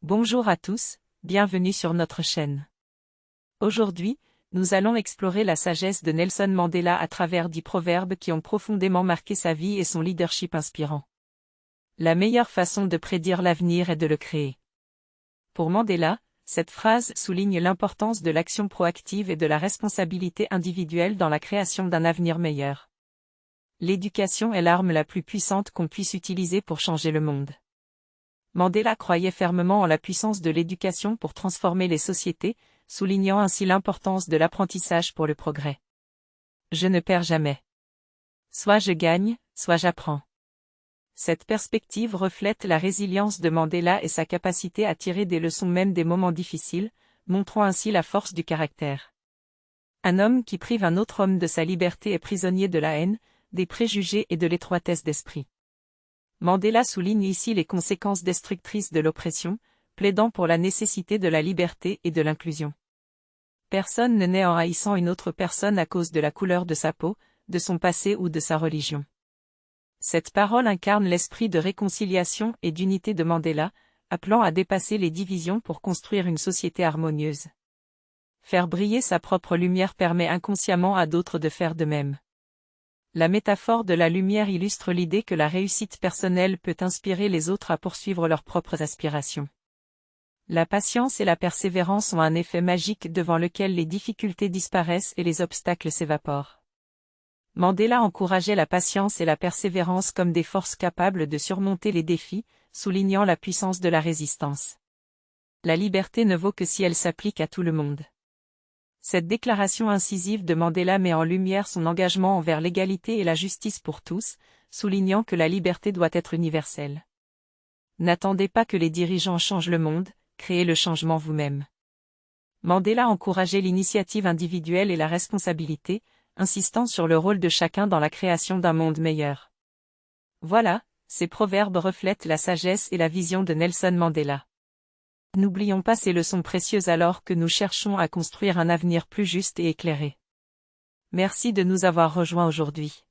Bonjour à tous, bienvenue sur notre chaîne. Aujourd'hui, nous allons explorer la sagesse de Nelson Mandela à travers 10 proverbes qui ont profondément marqué sa vie et son leadership inspirant. La meilleure façon de prédire l'avenir est de le créer. Pour Mandela, cette phrase souligne l'importance de l'action proactive et de la responsabilité individuelle dans la création d'un avenir meilleur. L'éducation est l'arme la plus puissante qu'on puisse utiliser pour changer le monde. Mandela croyait fermement en la puissance de l'éducation pour transformer les sociétés, soulignant ainsi l'importance de l'apprentissage pour le progrès. Je ne perds jamais. Soit je gagne, soit j'apprends. Cette perspective reflète la résilience de Mandela et sa capacité à tirer des leçons même des moments difficiles, montrant ainsi la force du caractère. Un homme qui prive un autre homme de sa liberté est prisonnier de la haine, des préjugés et de l'étroitesse d'esprit. Mandela souligne ici les conséquences destructrices de l'oppression, plaidant pour la nécessité de la liberté et de l'inclusion. Personne ne naît en haïssant une autre personne à cause de la couleur de sa peau, de son passé ou de sa religion. Cette parole incarne l'esprit de réconciliation et d'unité de Mandela, appelant à dépasser les divisions pour construire une société harmonieuse. Faire briller sa propre lumière permet inconsciemment à d'autres de faire de même. La métaphore de la lumière illustre l'idée que la réussite personnelle peut inspirer les autres à poursuivre leurs propres aspirations. La patience et la persévérance ont un effet magique devant lequel les difficultés disparaissent et les obstacles s'évaporent. Mandela encourageait la patience et la persévérance comme des forces capables de surmonter les défis, soulignant la puissance de la résistance. La liberté ne vaut que si elle s'applique à tout le monde. Cette déclaration incisive de Mandela met en lumière son engagement envers l'égalité et la justice pour tous, soulignant que la liberté doit être universelle. N'attendez pas que les dirigeants changent le monde, créez le changement vous-même. Mandela encourageait l'initiative individuelle et la responsabilité, insistant sur le rôle de chacun dans la création d'un monde meilleur. Voilà, ces proverbes reflètent la sagesse et la vision de Nelson Mandela. N'oublions pas ces leçons précieuses alors que nous cherchons à construire un avenir plus juste et éclairé. Merci de nous avoir rejoints aujourd'hui.